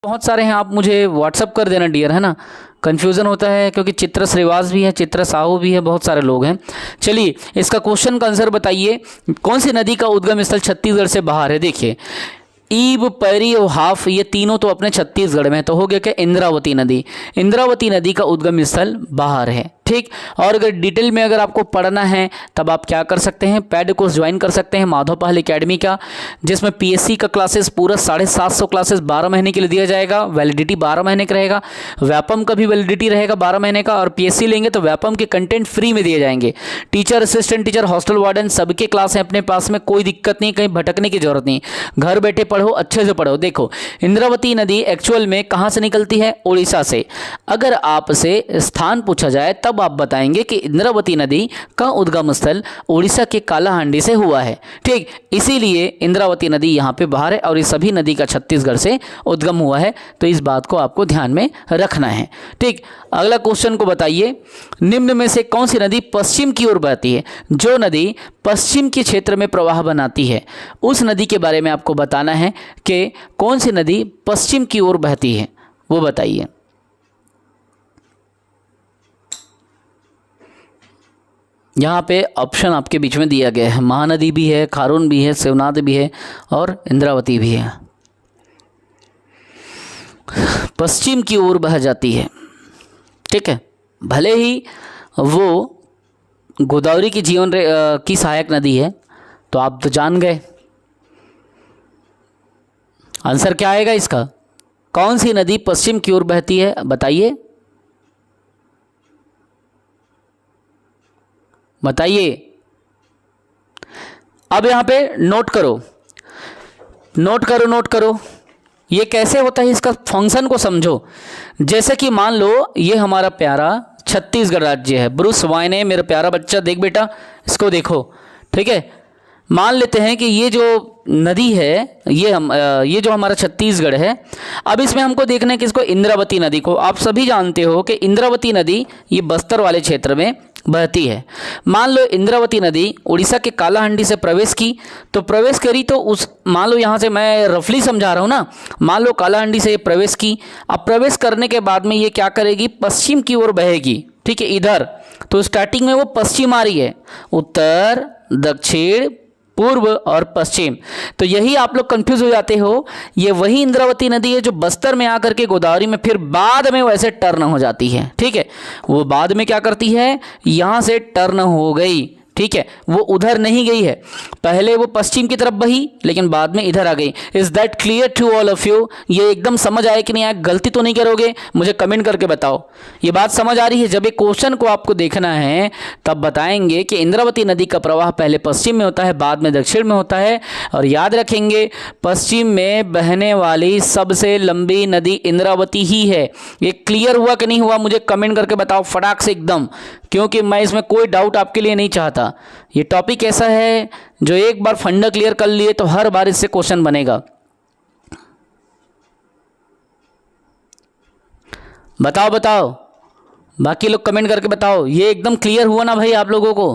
बहुत सारे हैं, आप मुझे व्हाट्सअप कर देना डियर, है ना। कन्फ्यूज़न होता है क्योंकि चित्र श्रीवास भी है, चित्र साहू भी है, बहुत सारे लोग हैं। चलिए इसका क्वेश्चन का आंसर बताइए, कौन सी नदी का उद्गम स्थल छत्तीसगढ़ से बाहर है। देखिए ईब, पैरी और हाफ, ये तीनों तो अपने छत्तीसगढ़ में, तो हो गया क्या, इंद्रावती नदी। इंद्रावती नदी का उद्गम स्थल बाहर है, ठीक। और अगर डिटेल में अगर आपको पढ़ना है तब आप क्या कर सकते हैं, पैड कोर्स ज्वाइन कर सकते हैं माधव पहल एकेडमी का, जिसमें पीएससी का क्लासेस पूरा 750 क्लासेस 12 महीने के लिए दिया जाएगा। वैलिडिटी 12 महीने का रहेगा, व्यापम का भी वैलिडिटी रहेगा 12 महीने का, और पीएससी लेंगे तो व्यापम के कंटेंट फ्री में दिए जाएंगे। Teacher, assistant teacher, hostel warden सबके क्लास हैं अपने पास में, कोई दिक्कत नहीं, कहीं भटकने की जरूरत नहीं, घर बैठे पढ़ो, अच्छे से पढ़ो। देखो इंद्रावती नदी एक्चुअल में कहाँ से निकलती है, उड़ीसा से। अगर आपसे स्थान पूछा जाए तब आप बताएंगे कि इंद्रावती नदी का उद्गम स्थल उड़ीसा के कालाहांडी से हुआ है, ठीक। इसीलिए इंद्रावती नदी यहाँ पे बाहर है और इस सभी नदी का छत्तीसगढ़ से उद्गम हुआ है, तो इस बात को आपको ध्यान में रखना है, ठीक। अगला क्वेश्चन को बताइए, निम्न में से कौन सी नदी पश्चिम की ओर बहती है। जो नदी पश्चिम के क्षेत्र में प्रवाह बनाती है उस नदी के बारे में आपको बताना है कि कौन सी नदी पश्चिम की ओर बहती है, वो बताइए। यहाँ पे ऑप्शन आपके बीच में दिया गया है, महानदी भी है, खारून भी है, शिवनाथ भी है और इंद्रावती भी है। पश्चिम की ओर बह जाती है, ठीक है। भले ही वो गोदावरी की जीवन की सहायक नदी है, तो आप तो जान गए आंसर क्या आएगा इसका। कौन सी नदी पश्चिम की ओर बहती है बताइए, बताइए। अब यहाँ पे नोट करो, नोट करो, नोट करो। ये कैसे होता है, इसका फंक्शन को समझो। जैसे कि मान लो ये हमारा प्यारा छत्तीसगढ़ राज्य है, ब्रूस वाइन है, मेरा प्यारा बच्चा, देख बेटा इसको देखो, ठीक है। मान लेते हैं कि ये जो नदी है ये जो हमारा छत्तीसगढ़ है, अब इसमें हमको देखना है किसको, इंद्रावती नदी को। आप सभी जानते हो कि इंद्रावती नदी ये बस्तर वाले क्षेत्र में बहती है। मान लो इंद्रावती नदी उड़ीसा के कालाहांडी से प्रवेश की, तो प्रवेश करी तो उस, मान लो यहाँ से मैं रफली समझा रहा हूँ ना, मान लो कालाहांडी से प्रवेश की। अब प्रवेश करने के बाद में ये क्या करेगी, पश्चिम की ओर बहेगी, ठीक है, इधर। तो स्टार्टिंग में वो पश्चिम आ रही है, उत्तर, दक्षिण, पूर्व और पश्चिम। तो यही आप लोग कंफ्यूज हो जाते हो, ये वही इंद्रावती नदी है जो बस्तर में आकर के गोदावरी में फिर बाद में वैसे टर्न हो जाती है, ठीक है। वो बाद में क्या करती है, यहाँ से टर्न हो गई, ठीक है, वो उधर नहीं गई है, पहले वो पश्चिम की तरफ बही लेकिन बाद में इधर आ गई। Is that clear to all of you. ये एकदम समझ आया कि नहीं आया, गलती तो नहीं करोगे, मुझे कमेंट करके बताओ ये बात समझ आ रही है। जब एक क्वेश्चन को आपको देखना है तब बताएंगे कि इंद्रावती नदी का प्रवाह पहले पश्चिम में होता है, बाद में दक्षिण में होता है। और याद रखेंगे पश्चिम में बहने वाली सबसे लंबी नदी इंद्रावती ही है। ये क्लियर हुआ कि नहीं हुआ, मुझे कमेंट करके बताओ फटाक से एकदम, क्योंकि मैं इसमें कोई डाउट आपके लिए नहीं चाहता। ये टॉपिक ऐसा है जो एक बार फंडा क्लियर कर लिए तो हर बार इससे क्वेश्चन बनेगा। बताओ बताओ, बाकी लोग कमेंट करके बताओ, ये एकदम क्लियर हुआ ना भाई आप लोगों को।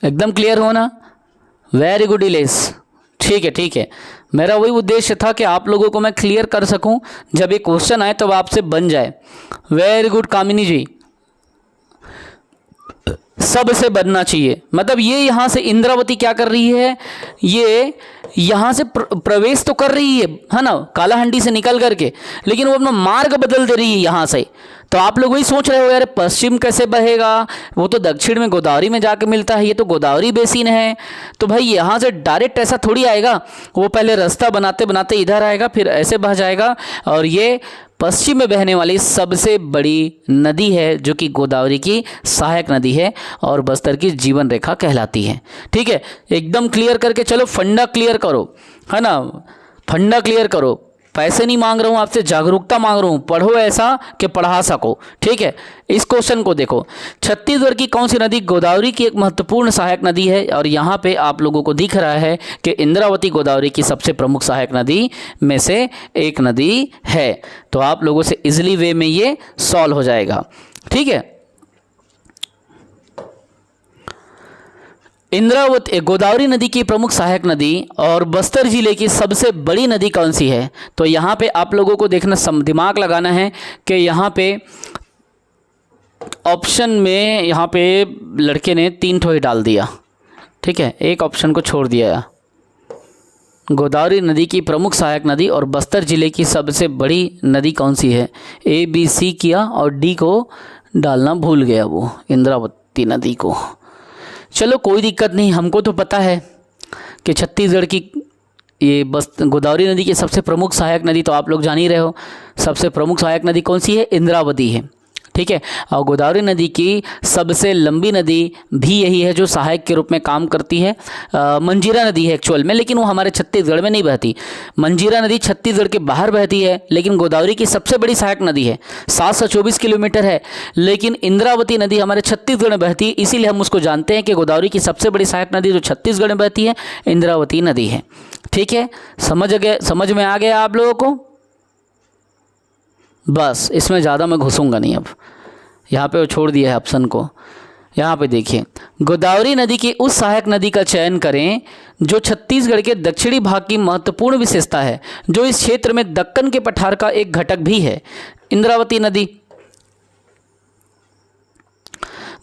एकदम क्लियर हो ना, वेरी गुड इलेस, ठीक है ठीक है। मेरा वही उद्देश्य था कि आप लोगों को मैं क्लियर कर सकूं, जब ये क्वेश्चन आए तो आपसे बन जाए। वेरी गुड कामिनी जी, सबसे बनना चाहिए। मतलब ये यहाँ से इंद्रावती क्या कर रही है, ये यहाँ से प्रवेश तो कर रही है ना, कालाहांडी से निकल करके, लेकिन वो अपना मार्ग बदल दे रही है यहाँ से। तो आप लोग वही सोच रहे हो यार पश्चिम कैसे बहेगा, वो तो दक्षिण में गोदावरी में जाके मिलता है, ये तो गोदावरी बेसिन है। तो भाई यहाँ से डायरेक्ट ऐसा थोड़ी आएगा, वो पहले रास्ता बनाते बनाते इधर आएगा, फिर ऐसे बह जाएगा। और ये पश्चिम में बहने वाली सबसे बड़ी नदी है जो कि गोदावरी की सहायक नदी है और बस्तर की जीवन रेखा कहलाती है, ठीक है। एकदम क्लियर करके चलो, फंडा क्लियर करो, है ना, फंडा क्लियर करो। पैसे नहीं मांग रहा हूँ आपसे, जागरूकता मांग रहा हूँ, पढ़ो ऐसा कि पढ़ा सको, ठीक है। इस क्वेश्चन को देखो, छत्तीसगढ़ की कौन सी नदी गोदावरी की एक महत्वपूर्ण सहायक नदी है। और यहाँ पे आप लोगों को दिख रहा है कि इंद्रावती गोदावरी की सबसे प्रमुख सहायक नदी में से एक नदी है। तो आप लोगों से इजीली वे में ये सॉल्व हो जाएगा, ठीक है। इंद्रावती गोदावरी नदी की प्रमुख सहायक नदी और बस्तर जिले की सबसे बड़ी नदी कौन सी है? तो यहाँ पे आप लोगों को देखना, दिमाग लगाना है कि यहाँ पे ऑप्शन में यहाँ पे लड़के ने 3 ठो ही डाल दिया, ठीक है, एक ऑप्शन को छोड़ दिया। गोदावरी नदी की प्रमुख सहायक नदी और बस्तर जिले की सबसे बड़ी नदी कौन सी है? A B C किया और D को डालना भूल गया वो, इंद्रावती नदी को। चलो कोई दिक्कत नहीं, हमको तो पता है कि छत्तीसगढ़ की ये गोदावरी नदी की सबसे प्रमुख सहायक नदी तो आप लोग जान ही रहे हो। सबसे प्रमुख सहायक नदी कौन सी है? इंद्रावती है, ठीक है। और गोदावरी नदी की सबसे लंबी नदी भी यही है जो सहायक के रूप में काम करती है। मंजीरा नदी है एक्चुअल में, लेकिन वो हमारे छत्तीसगढ़ में नहीं बहती। मंजीरा नदी छत्तीसगढ़ के बाहर बहती है, लेकिन गोदावरी की सबसे बड़ी सहायक नदी है, 724 किलोमीटर है। लेकिन इंद्रावती नदी हमारे छत्तीसगढ़ में बहती है, इसीलिए हम उसको जानते हैं कि गोदावरी की सबसे बड़ी सहायक नदी जो छत्तीसगढ़ में बहती है इंद्रावती नदी है, ठीक है। समझ में आ गया आप लोगों को? बस इसमें ज़्यादा मैं घुसूंगा नहीं। अब यहाँ पे वो छोड़ दिया है ऑप्शन को। यहाँ पे देखिए, गोदावरी नदी की उस सहायक नदी का चयन करें जो छत्तीसगढ़ के दक्षिणी भाग की महत्वपूर्ण विशेषता है, जो इस क्षेत्र में दक्कन के पठार का एक घटक भी है। इंद्रावती नदी।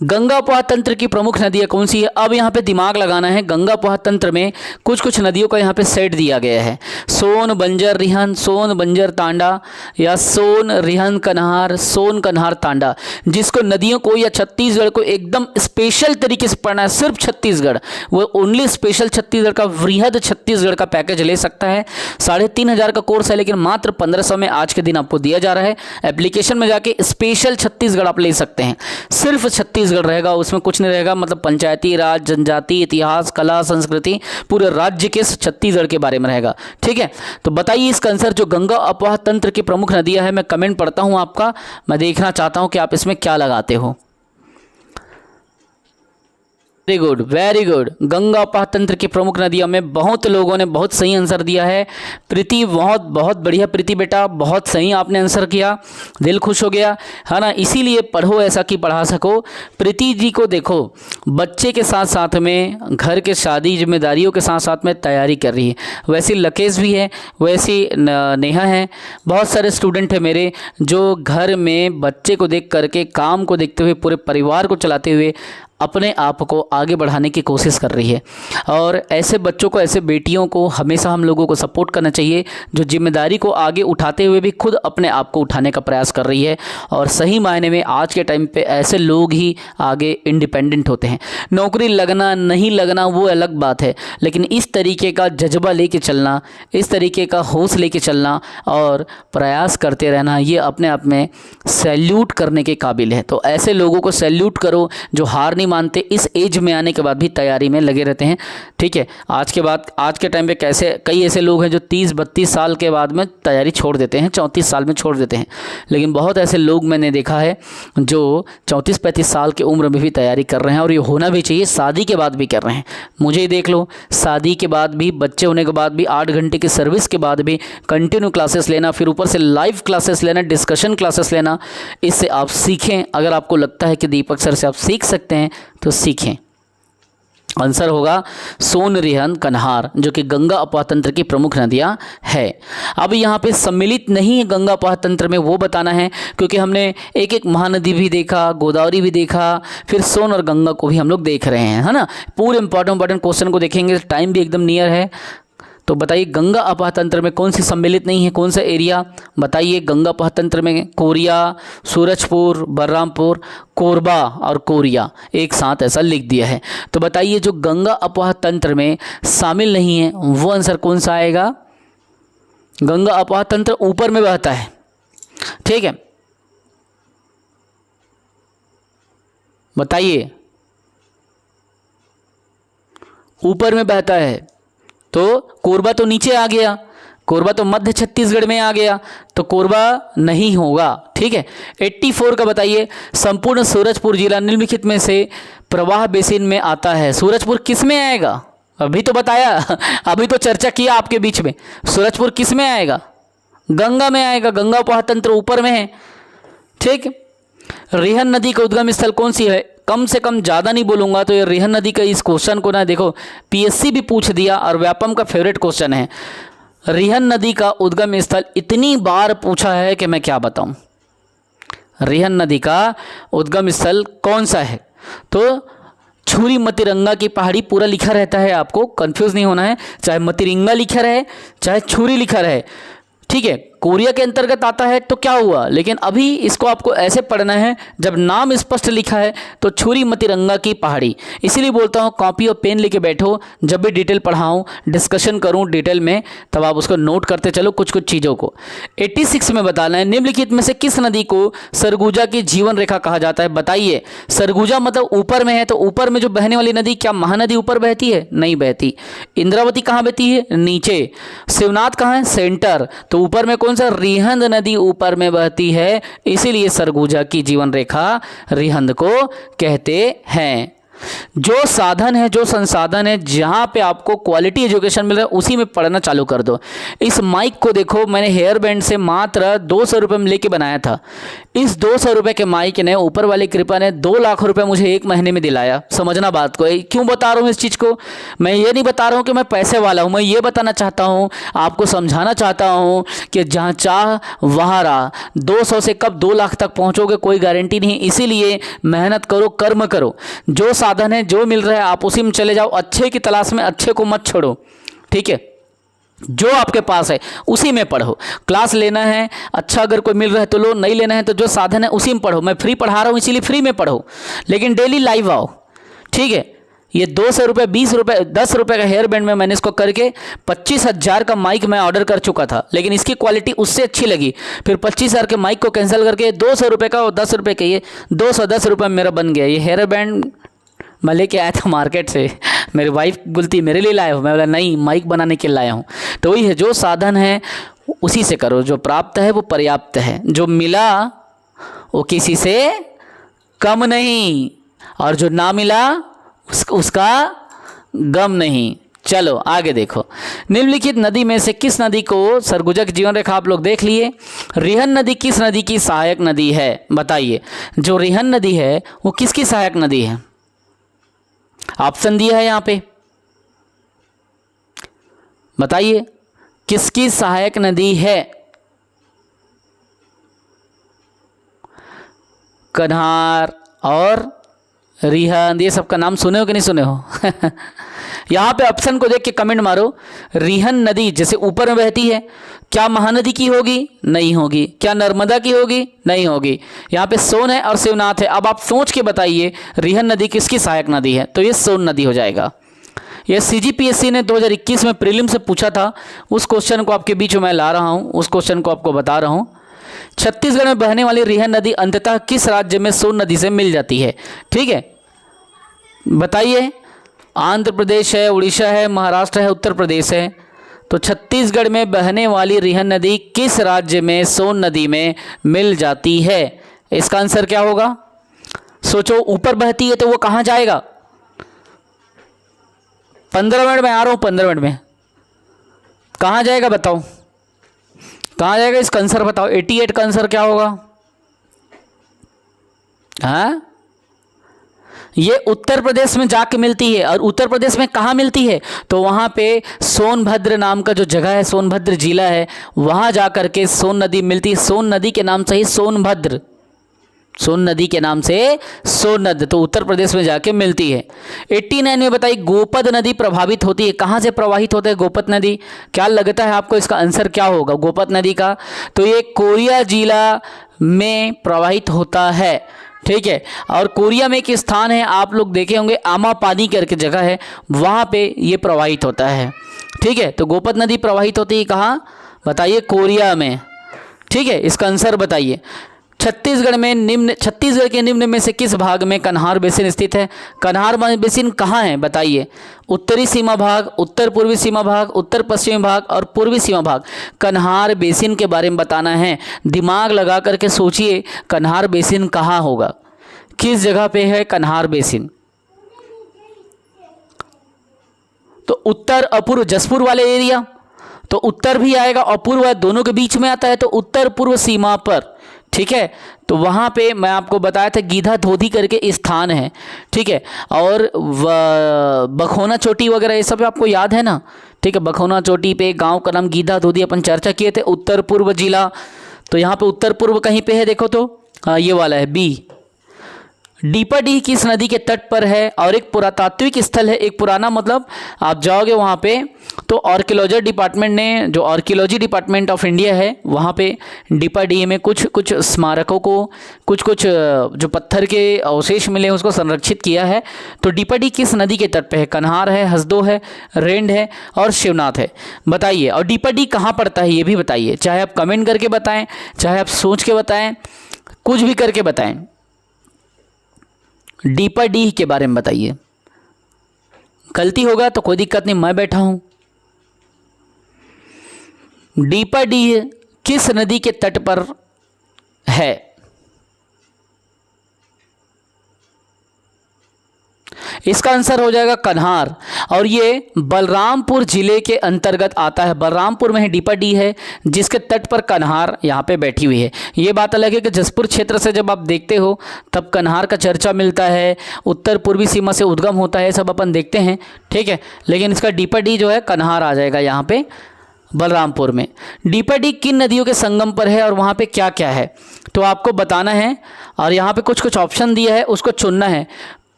गंगा उपवाह तंत्र की प्रमुख नदियाँ कौन सी है? अब यहाँ पे दिमाग लगाना है। गंगा उपवाह तंत्र में कुछ नदियों का यहाँ पे सेट दिया गया है, सोन बंजर रिहन, सोन बंजर तांडा, या सोन रिहन कन्हार, सोन कन्हार तांडा, जिसको नदियों को या छत्तीसगढ़ को एकदम स्पेशल तरीके से पढ़ना है। सिर्फ छत्तीसगढ़, वो ओनली स्पेशल छत्तीसगढ़ का, वृहद छत्तीसगढ़ का पैकेज ले सकता है। 3500 का कोर्स है, लेकिन मात्र 1500 में आज के दिन आपको दिया जा रहा है। एप्लीकेशन में जाके स्पेशल छत्तीसगढ़ आप ले सकते हैं। सिर्फ छत्तीसगढ़ रहेगा, उसमें कुछ नहीं रहेगा, मतलब पंचायती राज, जनजाति, इतिहास, कला, संस्कृति, पूरे राज्य के छत्तीसगढ़ के बारे में रहेगा, ठीक है। तो बताइए इसका आंसर, जो गंगा उपवाह तंत्र की प्रमुख नदियां है, मैं कमेंट पढ़ता हूं आपका, मैं देखना चाहता हूं कि आप इसमें क्या लगाते हो। Very good, very good. Ganga उपवाह तंत्र की प्रमुख नदियों में बहुत लोगों ने बहुत सही आंसर दिया है। प्रीति, बहुत बहुत बढ़िया प्रीति बेटा, बहुत सही आपने आंसर किया, दिल खुश हो गया, है ना। इसीलिए पढ़ो ऐसा कि पढ़ा सको। प्रीति जी को देखो, बच्चे के साथ साथ में घर के शादी जिम्मेदारियों के साथ साथ में तैयारी कर रही है। वैसे लकेश भी है, वैसी नेहा है, बहुत सारे स्टूडेंट हैं मेरे जो घर में बच्चे को देख करके, काम को देखते हुए, पूरे परिवार को चलाते हुए अपने आप को आगे बढ़ाने की कोशिश कर रही है। और ऐसे बच्चों को, ऐसे बेटियों को हमेशा हम लोगों को सपोर्ट करना चाहिए, जो जिम्मेदारी को आगे उठाते हुए भी खुद अपने आप को उठाने का प्रयास कर रही है। और सही मायने में आज के टाइम पे ऐसे लोग ही आगे इंडिपेंडेंट होते हैं। नौकरी लगना नहीं लगना वो अलग बात है, लेकिन इस तरीके का जज्बा लेके चलना, इस तरीके का होश लेके चलना और प्रयास करते रहना, ये अपने आप में सैल्यूट करने के काबिल है। तो ऐसे लोगों को सैल्यूट करो जो हार नहीं मानते, इस एज में आने के बाद भी तैयारी में लगे रहते हैं, ठीक है। आज के टाइम पे कई ऐसे लोग हैं जो 30-32 साल के बाद में तैयारी छोड़ देते हैं, 34 साल में छोड़ देते हैं। लेकिन बहुत ऐसे लोग मैंने देखा है जो 34-35 साल की उम्र में भी तैयारी कर रहे हैं, और ये होना भी चाहिए, शादी के बाद भी कर रहे हैं। मुझे ही देख लो, शादी के बाद भी, बच्चे होने के बाद भी, 8 घंटे की सर्विस के बाद भी कंटिन्यू क्लासेस लेना, फिर ऊपर से लाइव क्लासेस लेना, डिस्कशन क्लासेस लेना। इससे आप सीखें। अगर आपको लगता है कि दीपक सर से आप सीख सकते हैं तो सीखें। आंसर होगा सोन रिहन कन्हार, जो कि गंगा उपवाह तंत्र की प्रमुख नदियां है। अब यहाँ पे सम्मिलित नहीं है गंगा उपवाह तंत्र में, वो बताना है, क्योंकि हमने एक एक महानदी भी देखा, गोदावरी भी देखा, फिर सोन और गंगा को भी हम लोग देख रहे हैं, है ना। पूरे इंपॉर्टेंट क्वेश्चन को देखेंगे, टाइम भी एकदम नियर है। तो बताइए गंगा उपवाह तंत्र में कौन सी सम्मिलित नहीं है, कौन सा एरिया बताइए। गंगा उपवाह तंत्र में कोरिया, सूरजपुर, बलरामपुर, कोरबा और कोरिया एक साथ ऐसा लिख दिया है। तो बताइए जो गंगा उपवाह तंत्र में शामिल नहीं है वो आंसर कौन सा आएगा? गंगा उपवाह तंत्र ऊपर में बहता है, ठीक है, बताइए ऊपर में बहता है, तो कोरबा तो नीचे आ गया, कोरबा तो मध्य छत्तीसगढ़ में आ गया, तो कोरबा नहीं होगा, ठीक है। 84 का बताइए, संपूर्ण सूरजपुर जिला निम्नलिखित में से प्रवाह बेसिन में आता है। सूरजपुर किस में आएगा? अभी तो बताया, अभी तो चर्चा किया आपके बीच में। सूरजपुर किस में आएगा? गंगा में आएगा, गंगा उपवाह तंत्र ऊपर में है, ठीक। रिहन नदी का उद्गम स्थल कौन सी है? कम से कम ज़्यादा नहीं बोलूँगा तो ये रिहन नदी का इस क्वेश्चन को ना देखो पीएससी भी पूछ दिया और व्यापम का फेवरेट क्वेश्चन है। रिहन नदी का उद्गम स्थल इतनी बार पूछा है कि मैं क्या बताऊँ। रिहन नदी का उद्गम स्थल कौन सा है? तो छुरी मतिरंगा की पहाड़ी पूरा लिखा रहता है, आपको कंफ्यूज नहीं होना है, चाहे मतिरंगा लिखा रहे चाहे छुरी लिखा रहे, ठीक है। कोरिया के अंतर्गत आता है तो क्या हुआ, लेकिन अभी इसको आपको ऐसे पढ़ना है जब नाम स्पष्ट लिखा है तो छुरी मतिरंगा की पहाड़ी। इसीलिए बोलता हूँ कॉपी और पेन लेके बैठो, जब भी डिटेल पढ़ाऊँ डिस्कशन करूँ डिटेल में तब आप उसको नोट करते चलो कुछ कुछ चीज़ों को। 86 में बताना है निम्नलिखित में से किस नदी को सरगुजा की जीवन रेखा कहा जाता है? बताइए। सरगुजा मतलब ऊपर में है, तो ऊपर में जो बहने वाली नदी, क्या महानदी ऊपर बहती है? नहीं बहती। इंद्रावती कहाँ बहती है? नीचे। शिवनाथ कहाँ है? सेंटर। तो ऊपर में कौन सा? रिहंद नदी ऊपर में बहती है, इसीलिए सरगुजा की जीवन रेखा रिहंद को कहते हैं। जो साधन है, जो संसाधन है, जहाँ पे आपको क्वालिटी एजुकेशन मिल रहा है उसी में पढ़ना चालू कर दो। इस माइक को देखो, मैंने हेयर बैंड से मात्र 200 रुपये में लेके बनाया था। इस 200 रुपये के माइक ने ऊपर वाली कृपा ने 2 लाख रुपए मुझे 1 महीने में दिलाया। समझना बात को। क्यों बता रहा हूँ इस चीज़ को? मैं ये नहीं बता रहा हूँ कि मैं पैसे वाला हूँ, मैं ये बताना चाहता हूँ, आपको समझाना चाहता हूँ कि जहाँ चाह वहाँ राह। 200 से कब 2 लाख तक पहुँचोगे कोई गारंटी नहीं। इसीलिए मेहनत करो, कर्म करो। जो साधन है, जो मिल रहा है आप उसी में चले जाओ। अच्छे की तलाश में अच्छे को मत छोड़ो, ठीक है। जो आपके पास है उसी में पढ़ो। क्लास लेना है, अच्छा अगर कोई मिल रहा है तो लो, नहीं लेना है तो जो साधन है उसी में पढ़ो। मैं फ्री पढ़ा रहा हूँ इसीलिए फ्री में पढ़ो, लेकिन डेली लाइव आओ, ठीक है। ये 200 रुपये, 20 रुपये, 10 रुपये का हेयर बैंड में मैंने इसको करके 25,000 का माइक मैं ऑर्डर कर चुका था, लेकिन इसकी क्वालिटी उससे अच्छी लगी। फिर 25,000 के माइक को कैंसिल करके 200 रुपये का और 10 रुपये के ये 210 रुपये में मेरा बन गया। ये हेयर बैंड मैं लेके आया था मार्केट से, मेरी वाइफ बोलती मेरे लिए लाया हो, मैं बोला नहीं माइक बनाने के लिए लाया हूँ। तो वही है, जो साधन है उसी से करो। जो प्राप्त है वो पर्याप्त है, जो मिला वो किसी से कम नहीं, और जो ना मिला उसका गम नहीं। चलो आगे देखो। निम्नलिखित नदी में से किस नदी को सरगुजा की जीवन रेखा आप लोग देख लिए। रिहन नदी किस नदी की सहायक नदी है? बताइए। जो रिहन नदी है वो किसकी सहायक नदी है? ऑप्शन दिया है यहाँ पे, बताइए किसकी सहायक नदी है? कन्हार और रिहंद, ये सबका नाम सुने हो कि नहीं सुने हो? यहाँ पे ऑप्शन को देख के कमेंट मारो। रिहन नदी जैसे ऊपर में बहती है, क्या महानदी की होगी? नहीं होगी। क्या नर्मदा की होगी? नहीं होगी। यहाँ पे सोन है और शिवनाथ है। अब आप सोच के बताइए रिहन नदी किसकी सहायक नदी है? तो ये सोन नदी हो जाएगा। यह CGPSC ने 2021 में प्रीलिम से पूछा था, उस क्वेश्चन को आपके बीच में मैं ला रहा हूँ, उस क्वेश्चन को आपको बता रहा हूँ। छत्तीसगढ़ में बहने वाली रिहन नदी अंततः किस राज्य में सोन नदी से मिल जाती है? ठीक है, बताइए। आंध्र प्रदेश है, उड़ीसा है, महाराष्ट्र है, उत्तर प्रदेश है। तो छत्तीसगढ़ में बहने वाली रिहन नदी किस राज्य में सोन नदी में मिल जाती है? इसका आंसर क्या होगा? सोचो, ऊपर बहती है तो वो कहाँ जाएगा? 15 मिनट में आ रहा हूँ, 15 मिनट में कहाँ जाएगा बताओ? कहाँ जाएगा? इसका आंसर बताओ। 88 का आंसर क्या होगा? हाँ, ये उत्तर प्रदेश में जाके मिलती है। और उत्तर प्रदेश में कहाँ मिलती है? तो वहाँ पे सोनभद्र नाम का जो जगह है, सोनभद्र जिला है, वहाँ जा कर के सोन नदी मिलती है। सोन नदी के नाम से ही सोनभद्र, सोन नदी के नाम से सोनद, तो उत्तर प्रदेश में जाके मिलती है। 89 में बताइए गोपद नदी प्रभावित होती है, कहाँ से प्रवाहित होता है गोपद नदी? क्या लगता है आपको इसका आंसर क्या होगा गोपद नदी का? तो ये कोरिया जिला में प्रवाहित होता है, ठीक है। और कोरिया में एक स्थान है, आप लोग देखे होंगे, आमापानी करके जगह है, वहाँ पे ये प्रवाहित होता है, ठीक है। तो गोपद नदी प्रवाहित होती है कहाँ? बताइए, कोरिया में, ठीक है। इसका आंसर बताइए। छत्तीसगढ़ के निम्न में से किस भाग में कन्हार बेसिन स्थित है? कन्हार बेसिन कहाँ है? बताइए। उत्तरी सीमा भाग, उत्तर पूर्वी सीमा भाग, उत्तर पश्चिमी भाग और पूर्वी सीमा भाग। कन्हार बेसिन के बारे में बताना है। दिमाग लगा करके सोचिए, कन्हार बेसिन कहाँ होगा, किस जगह पे है कन्हार बेसिन? तो उत्तर अपूर्व, जसपुर वाले एरिया, तो उत्तर भी आएगा और पूर्व दोनों के बीच में आता है, तो उत्तर पूर्व सीमा पर, ठीक है। तो वहाँ पे मैं आपको बताया था गीधा धोधी करके स्थान है, ठीक है। और बखोना चोटी वगैरह ये सब आपको याद है ना, ठीक है। बखोना चोटी पे गांव का नाम गीधा धोधी अपन चर्चा किए थे। उत्तर पूर्व जिला, तो यहाँ पे उत्तर पूर्व कहीं पे है देखो तो, हाँ ये वाला है बी। डीपाडीह किस नदी के तट पर है और एक पुरातात्विक स्थल है। एक पुराना मतलब आप जाओगे वहाँ पे तो आर्कियोलॉजी डिपार्टमेंट ने, जो आर्कियोलॉजी डिपार्टमेंट ऑफ इंडिया है, वहाँ पे डीपाडीह में कुछ कुछ स्मारकों को, कुछ कुछ जो पत्थर के अवशेष मिले हैं उसको संरक्षित किया है। तो डीपाडीह किस नदी के तट पे है? कन्हार है, हसदो है, रेंड है और शिवनाथ है। बताइए। और डीपाडीह कहाँ पड़ता है ये भी बताइए, चाहे आप कमेंट करके बताएं, चाहे आप सोच के बताएं, कुछ भी करके बताएं। डीपाडीह के बारे में बताइए। गलती होगा तो कोई दिक्कत नहीं, मैं बैठा हूं। डीपाडीह किस नदी के तट पर है? इसका आंसर हो जाएगा कन्हार, और ये बलरामपुर जिले के अंतर्गत आता है। बलरामपुर में ही डीपाडीह है जिसके तट पर कन्हार यहाँ पे बैठी हुई है। ये बात अलग है कि जसपुर क्षेत्र से जब आप देखते हो तब कन्हार का चर्चा मिलता है, उत्तर पूर्वी सीमा से उद्गम होता है, सब अपन देखते हैं, ठीक है। लेकिन इसका डीपाडीह जो है कन्हार आ जाएगा यहाँ पे बलरामपुर में। डीपाडीह किन नदियों के संगम पर है और वहाँ पे क्या क्या है तो आपको बताना है। और यहाँ पे कुछ कुछ ऑप्शन दिया है, उसको चुनना है।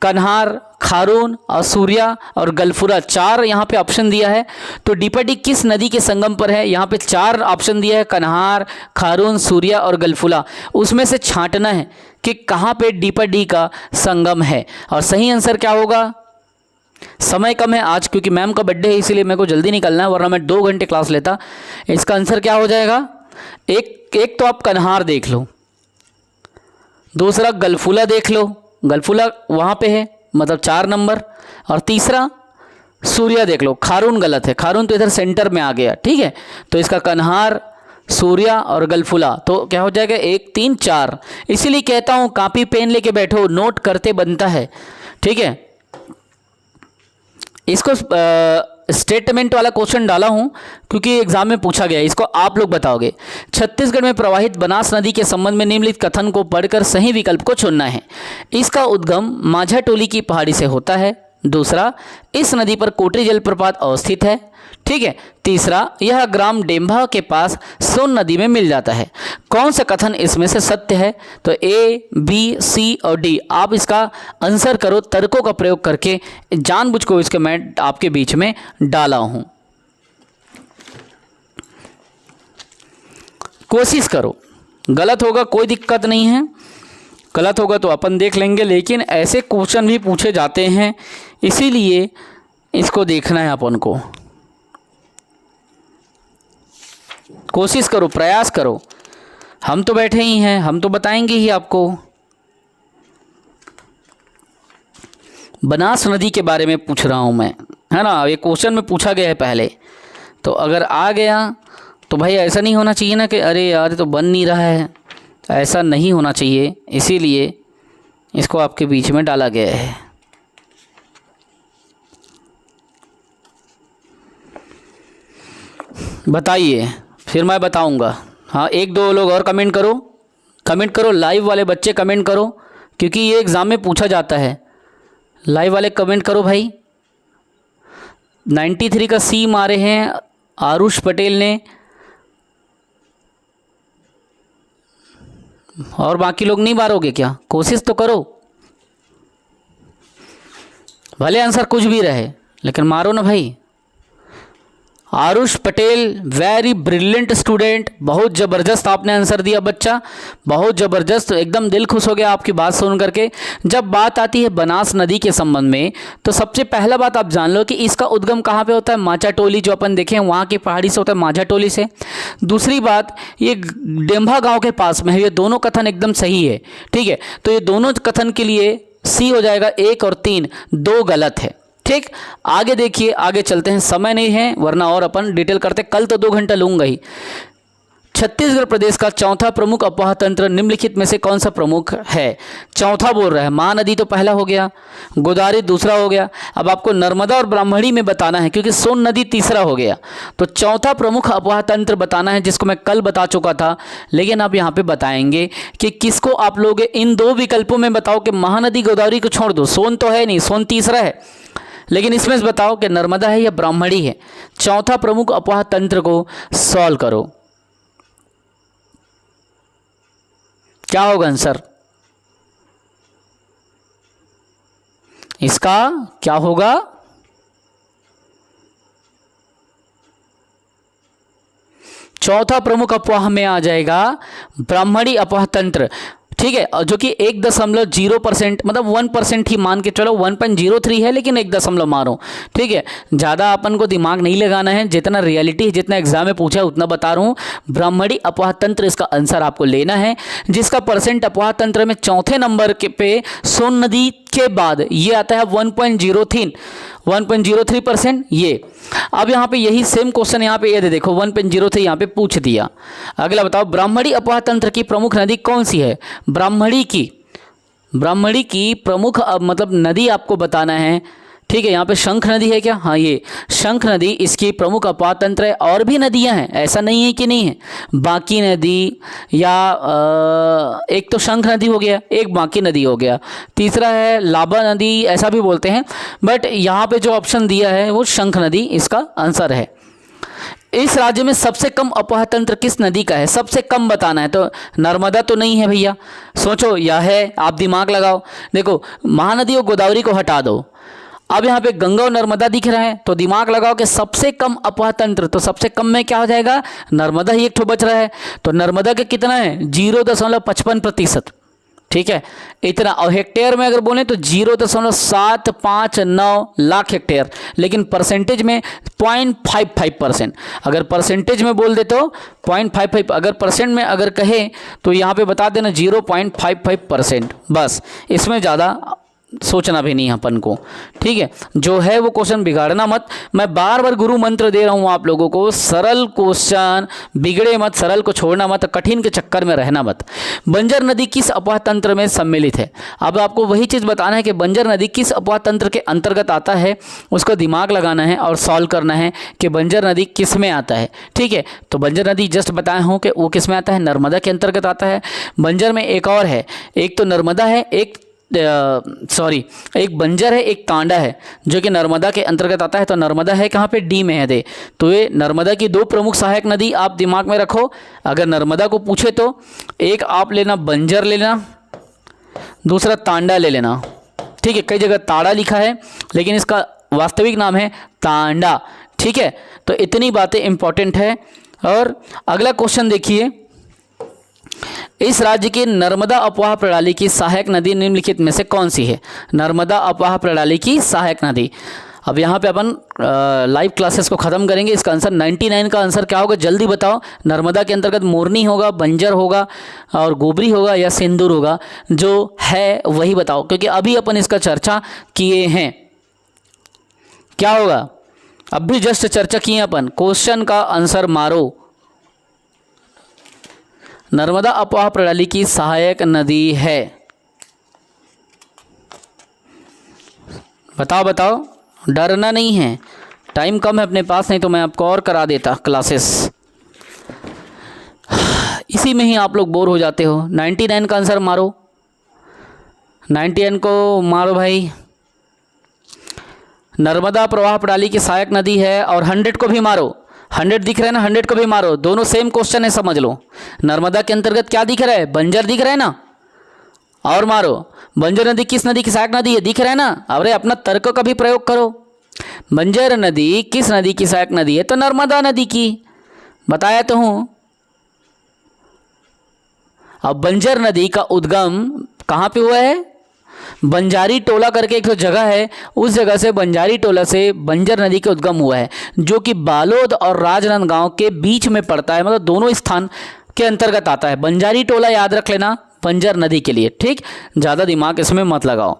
कन्हार, खारून और सूर्या और गलफुरा, 4 यहाँ पे ऑप्शन दिया है। तो डीपाडीह किस नदी के संगम पर है? यहाँ पे 4 ऑप्शन दिया है, कन्हार, खारून, सूर्या और गलफुला। उसमें से छांटना है कि कहाँ पे डीपाडीह का संगम है। और सही आंसर क्या होगा? समय कम है आज क्योंकि मैम का बर्थडे है, इसीलिए मेरे को जल्दी निकलना है, वरना मैं 2 घंटे क्लास लेता। इसका आंसर क्या हो जाएगा? एक तो आप कन्हार देख लो, दूसरा गलफुला देख लो, गलफुला वहाँ पे है मतलब 4 नंबर, और तीसरा सूर्या देख लो। खारून गलत है, खारून तो इधर सेंटर में आ गया, ठीक है। तो इसका कन्हार, सूर्या और गलफुला, तो क्या हो जाएगा 1 3 4। इसीलिए कहता हूँ कॉपी पेन लेके बैठो, नोट करते बनता है, ठीक है। इसको स्टेटमेंट वाला क्वेश्चन डाला हूं क्योंकि एग्जाम में पूछा गया है, इसको आप लोग बताओगे। छत्तीसगढ़ में प्रवाहित बनास नदी के संबंध में निम्नलिखित कथन को पढ़कर सही विकल्प को चुनना है। इसका उद्गम माझाटोली की पहाड़ी से होता है। दूसरा, इस नदी पर कोटरी जलप्रपात अवस्थित है, ठीक है। तीसरा, यह ग्राम डेम्भा के पास सोन नदी में मिल जाता है। कौन सा कथन इसमें से सत्य है? तो ए, बी, सी और डी। आप इसका आंसर करो तर्कों का प्रयोग करके, जानबूझ को इसके मैं आपके बीच में डाला हूं। कोशिश करो, गलत होगा कोई दिक्कत नहीं है, गलत होगा तो अपन देख लेंगे, लेकिन ऐसे क्वेश्चन भी पूछे जाते हैं, इसीलिए इसको देखना है अपन को। कोशिश करो, प्रयास करो, हम तो बैठे ही हैं, हम तो बताएंगे ही आपको। बनास नदी के बारे में पूछ रहा हूं मैं, है ना। ये क्वेश्चन में पूछा गया है पहले, तो अगर आ गया तो भाई ऐसा नहीं होना चाहिए ना कि अरे यार तो बन नहीं रहा है, ऐसा नहीं होना चाहिए, इसीलिए इसको आपके बीच में डाला गया है। बताइए, फिर मैं बताऊंगा। हाँ, 1-2 लोग और कमेंट करो, कमेंट करो, लाइव वाले बच्चे कमेंट करो क्योंकि ये एग्ज़ाम में पूछा जाता है। लाइव वाले कमेंट करो भाई। 93 का सी मारे हैं आरुष पटेल ने, और बाकी लोग नहीं मारोगे क्या? कोशिश तो करो, भले आंसर कुछ भी रहे लेकिन मारो ना भाई। Aarush Patel, very brilliant student, बहुत ज़बरदस्त आपने आंसर दिया बच्चा, बहुत ज़बरदस्त, एकदम दिल खुश हो गया आपकी बात सुन करके। जब बात आती है बनास नदी के संबंध में तो सबसे पहला बात आप जान लो कि इसका उद्गम कहाँ पे होता है? माझाटोली, जो अपन देखें वहाँ की पहाड़ी से होता है, माझाटोली से। दूसरी बात, ये डेम्भा गाँव के पास में है। ये दोनों कथन एकदम सही है, ठीक है। तो ये दोनों कथन के लिए सी हो जाएगा 1 और 3, 2 गलत है, ठीक। आगे देखिए, आगे चलते हैं, समय नहीं है वरना और अपन डिटेल करते, कल तो 2 घंटा लूँगा ही। छत्तीसगढ़ प्रदेश का चौथा प्रमुख अफवाह तंत्र निम्नलिखित में से कौन सा प्रमुख है? चौथा बोल रहा है। महानदी तो पहला हो गया, गोदावरी दूसरा हो गया, अब आपको नर्मदा और ब्राह्मणी में बताना है क्योंकि सोन नदी तीसरा हो गया। तो चौथा प्रमुख अफवाह तंत्र बताना है जिसको मैं कल बता चुका था, लेकिन आप यहाँ पे बताएंगे कि किसको आप लोग इन दो विकल्पों में बताओ कि महानदी गोदावरी को छोड़ दो, सोन तो है नहीं, सोन तीसरा है, लेकिन इसमें से बताओ कि नर्मदा है या ब्राह्मणी है। चौथा प्रमुख अफवाह तंत्र को सॉल्व करो, क्या होगा आंसर इसका? क्या होगा? चौथा प्रमुख अफवाह में आ जाएगा ब्राह्मणी अफवाह तंत्र, ठीक है, और जो कि 1.0% मतलब 1% ही मान के चलो, 1.03 है लेकिन 1 मारो, ठीक है, ज़्यादा अपन को दिमाग नहीं लगाना है, जितना रियलिटी जितना एग्जाम में पूछा है उतना बता रहा हूँ। ब्राह्मणी अफवाह तंत्र इसका आंसर आपको लेना है, जिसका परसेंट अफवाह तंत्र में चौथे नंबर के पे सोन नदी के बाद ये आता है 1.03%। ये अब यहाँ पे यही सेम क्वेश्चन यहाँ पे ये दे देखो 1.03 यहाँ पे पूछ दिया। अगला बताओ ब्राह्मणी अफवाह तंत्र की प्रमुख नदी कौन सी है? ब्राह्मणी की प्रमुख मतलब नदी आपको बताना है, ठीक है। यहाँ पे शंख नदी है क्या? हाँ, ये शंख नदी इसकी प्रमुख अफवाह तंत्र है। और भी नदियाँ हैं, ऐसा नहीं है कि नहीं है। बांकी नदी या एक तो शंख नदी हो गया, एक बांकी नदी हो गया, तीसरा है लाबा नदी, ऐसा भी बोलते हैं, बट यहाँ पे जो ऑप्शन दिया है वो शंख नदी इसका आंसर है। इस राज्य में सबसे कम अफवाह तंत्र किस नदी का है? सबसे कम बताना है, तो नर्मदा तो नहीं है भैया, सोचो या है, आप दिमाग लगाओ। देखो महानदी और गोदावरी को हटा दो, अब यहाँ पे गंगा और नर्मदा दिख रहा है, तो दिमाग लगाओ कि सबसे कम अफवाह तंत्र, तो सबसे कम में क्या हो जाएगा? नर्मदा ही एक ठो बच रहा है, तो नर्मदा का कितना है? 0.55%, ठीक है, इतना। और हेक्टेयर में अगर बोले तो 0.759 लाख हेक्टेयर, लेकिन परसेंटेज में 0.55%। अगर परसेंटेज में बोल दे तो 0.55, अगर परसेंट में अगर कहे तो यहाँ पे बता देना 0.55%, बस, इसमें ज़्यादा सोचना भी नहीं अपन को, ठीक है। जो है वो क्वेश्चन बिगाड़ना मत, मैं बार बार गुरु मंत्र दे रहा हूँ आप लोगों को, सरल क्वेश्चन बिगड़े मत, सरल को छोड़ना मत, कठिन के चक्कर में रहना मत। बंजर नदी किस अफवाह तंत्र में सम्मिलित है? अब आपको वही चीज़ बताना है कि बंजर नदी किस अफवाह तंत्र के अंतर्गत आता है, उसका दिमाग लगाना है और सॉल्व करना है कि बंजर नदी किस में आता है, ठीक है। तो बंजर नदी जस्ट बताया हूँ कि वो किस में आता है? नर्मदा के अंतर्गत आता है। बंजर में एक और है, एक तो नर्मदा है, एक बंजर है, एक तांडा है, जो कि नर्मदा के अंतर्गत आता है। तो नर्मदा है कहाँ पे? डी में है दे। तो ये नर्मदा की दो प्रमुख सहायक नदी आप दिमाग में रखो, अगर नर्मदा को पूछे तो एक आप लेना बंजर लेना, दूसरा तांडा ले लेना, ठीक है। कई जगह ताड़ा लिखा है लेकिन इसका वास्तविक नाम है तांडा, ठीक है। तो इतनी बातें इंपॉर्टेंट है। और अगला क्वेश्चन देखिए, इस राज्य की नर्मदा अफवाह प्रणाली की सहायक नदी निम्नलिखित में से कौन सी है? नर्मदा अफवाह प्रणाली की सहायक नदी। अब यहाँ पे अपन लाइव क्लासेस को ख़त्म करेंगे। इसका आंसर 99 का आंसर क्या होगा? जल्दी बताओ। नर्मदा के अंतर्गत मोरनी होगा, बंजर होगा और गोबरी होगा या सिंदूर होगा? जो है वही बताओ, क्योंकि अभी अपन इसका चर्चा किए हैं। क्या होगा? अब भी जस्ट चर्चा किए अपन, क्वेश्चन का आंसर मारो। नर्मदा अफवाह प्रणाली की सहायक नदी है, बताओ बताओ, डरना नहीं है, टाइम कम है अपने पास, नहीं तो मैं आपको और करा देता क्लासेस। इसी में ही आप लोग बोर हो जाते हो। 99 का आंसर मारो, 99 को मारो भाई। नर्मदा प्रवाह प्रणाली की सहायक नदी है, और 100 को भी मारो। 100 दिख रहा है ना, 100 को भी मारो, दोनों सेम क्वेश्चन है, समझ लो। नर्मदा के अंतर्गत क्या दिख रहा है? बंजर दिख रहा है ना, और मारो। बंजर नदी किस नदी की सहायक नदी है? दिख रहा है ना। अरे अपना तर्क का भी प्रयोग करो। बंजर नदी किस नदी की सहायक नदी है? तो नर्मदा नदी की, बताया तो हूं। अब बंजर नदी का उद्गम कहाँ पे हुआ है? बंजारी टोला करके एक जगह है, उस जगह से बंजारी टोला से बंजर नदी के उद्गम हुआ है, जो कि बालोद और राजनांदगांव के बीच में पड़ता है, मतलब दोनों स्थान के अंतर्गत आता है। बंजारी टोला याद रख लेना बंजर नदी के लिए, ठीक। ज़्यादा दिमाग इसमें मत लगाओ।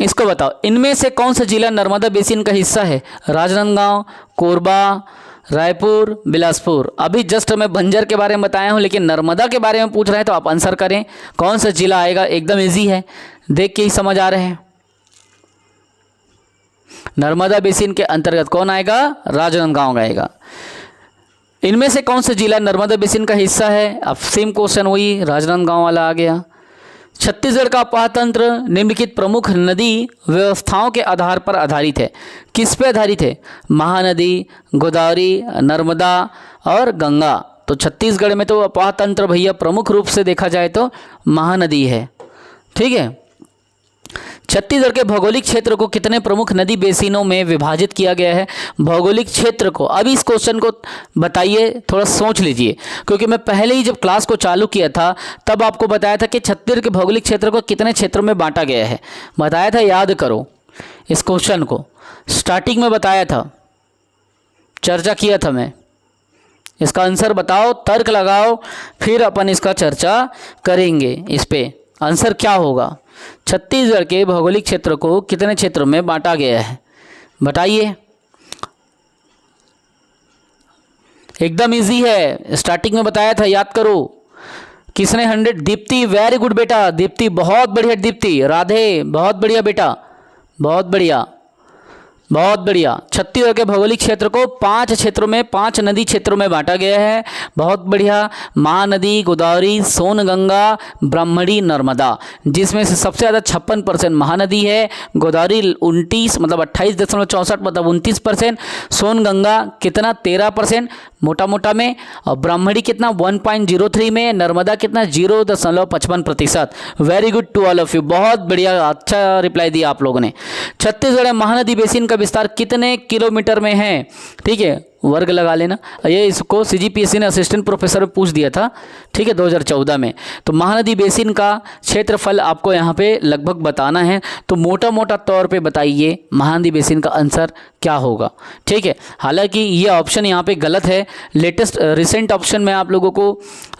इसको बताओ, इनमें से कौन सा जिला नर्मदा बेसिन का हिस्सा है? राजनांदगांव, कोरबा, रायपुर, बिलासपुर। अभी जस्ट मैं बंजर के बारे में बताया हूँ, लेकिन नर्मदा के बारे में पूछ रहे हैं तो आप आंसर करें कौन सा जिला आएगा। एकदम इजी है, देख के ही समझ आ रहे हैं। नर्मदा बेसिन के अंतर्गत कौन आएगा? राजनांदगांव आएगा। इनमें से कौन सा जिला नर्मदा बेसिन का हिस्सा है? अब सेम क्वेश्चन वही राजनांदगांव वाला आ गया। छत्तीसगढ़ का अपाह तंत्र निम्नलिखित प्रमुख नदी व्यवस्थाओं के आधार पर आधारित है। किस पे आधारित है? महानदी, गोदावरी, नर्मदा और गंगा। तो छत्तीसगढ़ में तो अपाह तंत्र भैया प्रमुख रूप से देखा जाए तो महानदी है। ठीक है। छत्तीसगढ़ के भौगोलिक क्षेत्र को कितने प्रमुख नदी बेसिनों में विभाजित किया गया है? भौगोलिक क्षेत्र को, अभी इस क्वेश्चन को बताइए, थोड़ा सोच लीजिए, क्योंकि मैं पहले ही जब क्लास को चालू किया था तब आपको बताया था कि छत्तीसगढ़ के भौगोलिक क्षेत्र को कितने क्षेत्रों में बांटा गया है। बताया था, याद करो इस क्वेश्चन को, स्टार्टिंग में बताया था, चर्चा किया था मैं। इसका आंसर बताओ, तर्क लगाओ, फिर अपन इसका चर्चा करेंगे। इस पे आंसर क्या होगा? छत्तीसगढ़ के भौगोलिक क्षेत्र को कितने क्षेत्रों में बांटा गया है? बताइए। एकदम इजी है, स्टार्टिंग में बताया था, याद करो। किसने 100? दीप्ति, वेरी गुड बेटा, दीप्ति बहुत बढ़िया। दीप्ति, राधे बहुत बढ़िया बेटा, बहुत बढ़िया, बहुत बढ़िया। छत्तीसगढ़ के भौगोलिक क्षेत्र को 5 क्षेत्रों में, 5 नदी क्षेत्रों में बांटा गया है। बहुत बढ़िया। महानदी, गोदावरी, सोनगंगा, ब्राह्मणी, नर्मदा, जिसमें से सबसे ज़्यादा 56% महानदी है। गोदावरी 29 मतलब 28.64 मतलब 29%। सोनगंगा कितना? 13% मोटा मोटा में। और ब्राह्मणी कितना? 1.03 में। नर्मदा कितना? 0.55%। Very good to all of you, बहुत बढ़िया, अच्छा रिप्लाई दिया आप लोगों ने। छत्तीसगढ़ महानदी बेसिन का विस्तार कितने किलोमीटर में है? ठीक है, वर्ग लगा लेना। ये इसको सीजीपीएससी ने असिस्टेंट प्रोफेसर में पूछ दिया था, ठीक है, 2014 में। तो महानदी बेसिन का क्षेत्रफल आपको यहाँ पे लगभग बताना है। तो मोटा मोटा तौर पे बताइए महानदी बेसिन का आंसर क्या होगा। ठीक है, हालांकि ये ऑप्शन यहाँ पे गलत है। लेटेस्ट रिसेंट ऑप्शन मैं आप लोगों को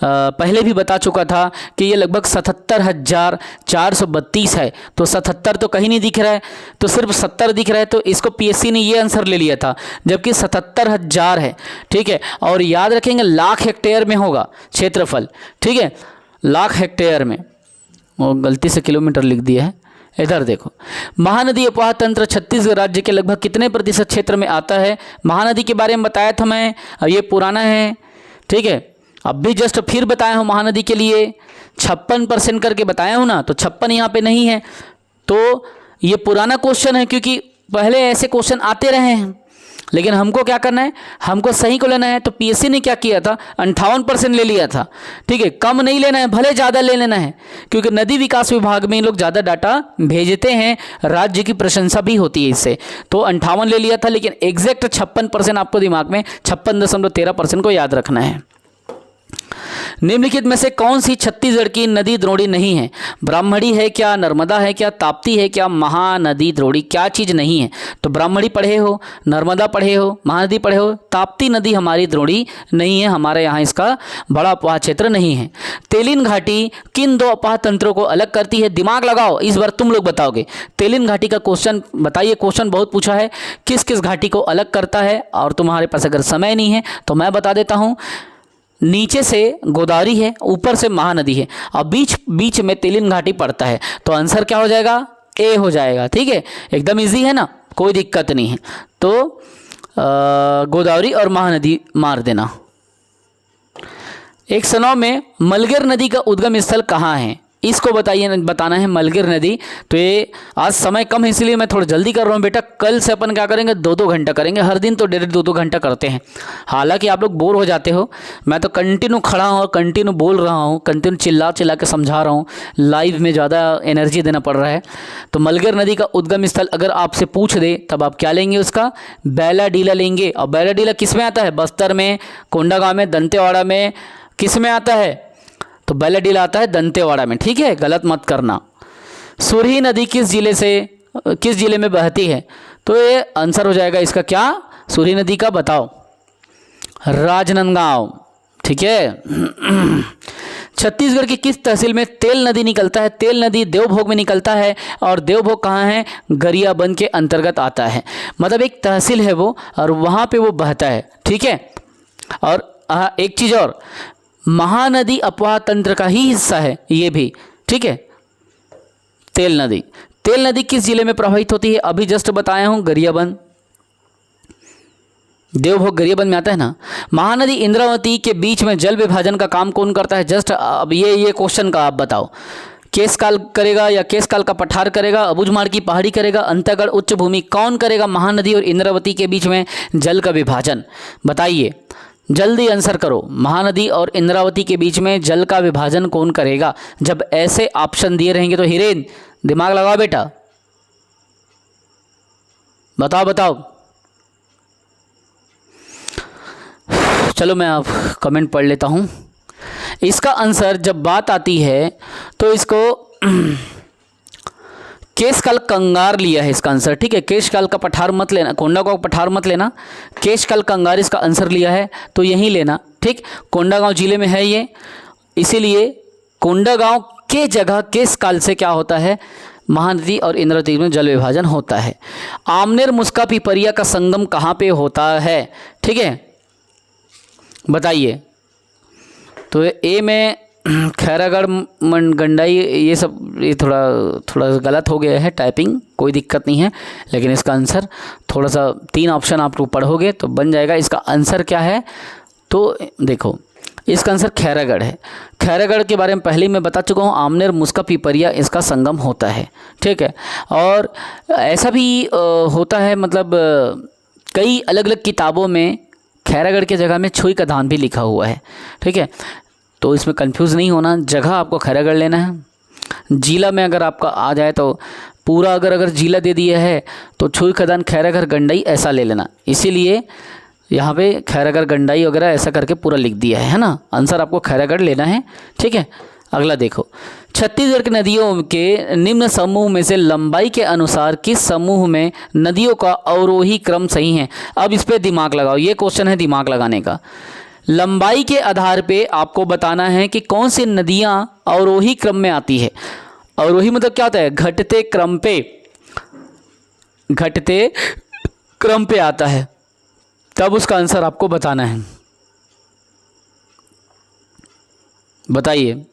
पहले भी बता चुका था कि ये लगभग 77,432 है। तो 77 तो कहीं नहीं दिख रहा है, तो सिर्फ 70 दिख रहा है, तो इसको पीएससी ने ये आंसर ले लिया था, जबकि 77,000 है। ठीक है, और याद रखेंगे लाख हेक्टेयर में होगा क्षेत्रफल। ठीक है, लाख हेक्टेयर में, वो गलती से किलोमीटर लिख दिया है। इधर देखो, महानदी अपाह तंत्र छत्तीसगढ़ राज्य के लगभग कितने प्रतिशत क्षेत्र में आता है? महानदी के बारे में बताया था मैं, ये पुराना है। ठीक है, अब भी जस्ट फिर बताया हूँ महानदी के लिए 56% करके बताया हूँ ना, तो 56 यहाँ पे नहीं है, तो ये पुराना क्वेश्चन है, क्योंकि पहले ऐसे क्वेश्चन आते रहे हैं। लेकिन हमको क्या करना है? हमको सही को लेना है। तो पीएससी ने क्या किया था? 58% ले लिया था। ठीक है, कम नहीं लेना है, भले ज़्यादा ले लेना है, क्योंकि नदी विकास विभाग में लोग ज़्यादा डाटा भेजते हैं, राज्य की प्रशंसा भी होती है इससे। तो 58 ले लिया था, लेकिन एग्जैक्ट 56% आपको दिमाग में 56.13% को याद रखना है। निम्नलिखित में से कौन सी छत्तीसगढ़ की नदी द्रोणी नहीं है? ब्राह्मणी है क्या? नर्मदा है क्या? ताप्ती है क्या? महानदी द्रोणी क्या चीज़ नहीं है? तो ब्राह्मणी पढ़े हो, नर्मदा पढ़े हो, महानदी पढ़े हो, ताप्ती नदी हमारी द्रोणी नहीं है, हमारे यहाँ इसका बड़ा अपाह क्षेत्र नहीं है। तेलिन घाटी किन 2 अपाह तंत्रों को अलग करती है? दिमाग लगाओ, इस बार तुम लोग बताओगे। तेलिन घाटी का क्वेश्चन बताइए, क्वेश्चन बहुत पूछा है, किस किस घाटी को अलग करता है? और तुम्हारे पास अगर समय नहीं है तो मैं बता देता हूँ। नीचे से गोदावरी है, ऊपर से महानदी है, और बीच बीच में तेलिन घाटी पड़ता है। तो आंसर क्या हो जाएगा? ए हो जाएगा। ठीक है, एकदम इजी है ना, कोई दिक्कत नहीं है। तो गोदावरी और महानदी मार देना। एक सनौ में मलगर नदी का उद्गम स्थल कहाँ है? इसको बताइए, बताना है मलगर नदी। तो ये आज समय कम है इसलिए मैं थोड़ा जल्दी कर रहा हूँ बेटा। कल से अपन क्या करेंगे? 2-2 घंटा करेंगे, हर दिन तो 1.5-2 घंटा करते हैं। हालांकि आप लोग बोर हो जाते हो, मैं तो कंटिन्यू खड़ा हूँ और कंटिन्यू बोल रहा हूँ, कंटिन्यू चिल्ला चिल्ला के समझा रहा हूँ, लाइव में ज़्यादा एनर्जी देना पड़ रहा है। तो मलगर नदी का उद्गम स्थल अगर आपसे पूछ दे तब आप क्या लेंगे? उसका बैलाडीला लेंगे। और बैलाडीला किस में आता है? बस्तर में, कोंडागांव में, दंतेवाड़ा में, किस में आता है? तो बैलाडीला आता है दंतेवाड़ा में। ठीक है, गलत मत करना। सुरही नदी किस जिले में बहती है? तो ये आंसर हो जाएगा इसका क्या? सुरही नदी का बताओ। राजनांदगांव। ठीक है, छत्तीसगढ़ की किस तहसील में तेल नदी निकलता है? तेल नदी देवभोग में निकलता है, और देवभोग कहाँ है? गरियाबंद के अंतर्गत आता है। मतलब एक तहसील है वो, और वहाँ पे वो बहता है। ठीक है। और एक चीज़ और, महानदी अपवाह तंत्र का ही हिस्सा है ये भी। ठीक है। तेल नदी किस जिले में प्रवाहित होती है? अभी जस्ट बताया हूँ, गरियाबंद। देवभोग गरियाबंद में आता है ना। महानदी इंद्रावती के बीच में जल विभाजन का काम कौन करता है? जस्ट अब ये क्वेश्चन का आप बताओ, केशकाल करेगा या केशकाल का पठार करेगा, अबुझमाड़ की पहाड़ी करेगा, अंतःगढ़ उच्च भूमि, कौन करेगा महानदी और इंद्रावती के बीच में जल का विभाजन? बताइए, जल्दी आंसर करो। महानदी और इंद्रावती के बीच में जल का विभाजन कौन करेगा? जब ऐसे ऑप्शन दिए रहेंगे तो हिरेन दिमाग लगाओ बेटा, बताओ। चलो मैं अब कमेंट पढ़ लेता हूँ। इसका आंसर जब बात आती है तो इसको केशकाल कंगार लिया है इसका आंसर। ठीक है। केशकाल का पठार मत लेना, कोंडागांव पठार मत लेना, केशकाल कंगार इसका आंसर लिया है तो यहीं लेना। ठीक। कोंडागांव जिले में है ये, इसीलिए कोंडागांव के जगह केशकाल से क्या होता है? महानदी और इंद्रावती में जल विभाजन होता है। आमनेर मुस्का पिपरिया का संगम कहाँ पे होता है? ठीक है, बताइए। तो ए में खैरागढ़ गंडाई ये सब, ये थोड़ा गलत हो गया है टाइपिंग, कोई दिक्कत नहीं है, लेकिन इसका आंसर थोड़ा सा 3 ऑप्शन आप लोग पढ़ोगे तो बन जाएगा। इसका आंसर क्या है? तो देखो, इसका आंसर खैरागढ़ है। खैरागढ़ के बारे में पहले ही मैं बता चुका हूँ, आमनेर मुस्का पिपरिया इसका संगम होता है। ठीक है। और ऐसा भी होता है, मतलब कई अलग अलग किताबों में खैरागढ़ की जगह में छुई का धान भी लिखा हुआ है। ठीक है। तो इसमें कंफ्यूज नहीं होना, जगह आपको खैरागढ़ लेना है। जिला में अगर आपका आ जाए तो पूरा, अगर जिला दे दिया है तो छुई खदान खैरागढ़ गंडाई ऐसा ले लेना, इसीलिए यहाँ पे खैरागढ़ गंडाई वगैरह ऐसा करके पूरा लिख दिया है ना। आंसर आपको खैरागढ़ लेना है। ठीक है। अगला देखो, छत्तीसगढ़ की नदियों के निम्न समूह में से लंबाई के अनुसार किस समूह में नदियों का अवरोही क्रम सही है? अब इस पे दिमाग लगाओ, ये क्वेश्चन है दिमाग लगाने का। लंबाई के आधार पे आपको बताना है कि कौन सी नदियां अवरोही क्रम में आती है। अवरोही मतलब क्या होता है? घटते क्रम पे आता है, तब उसका आंसर आपको बताना है। बताइए।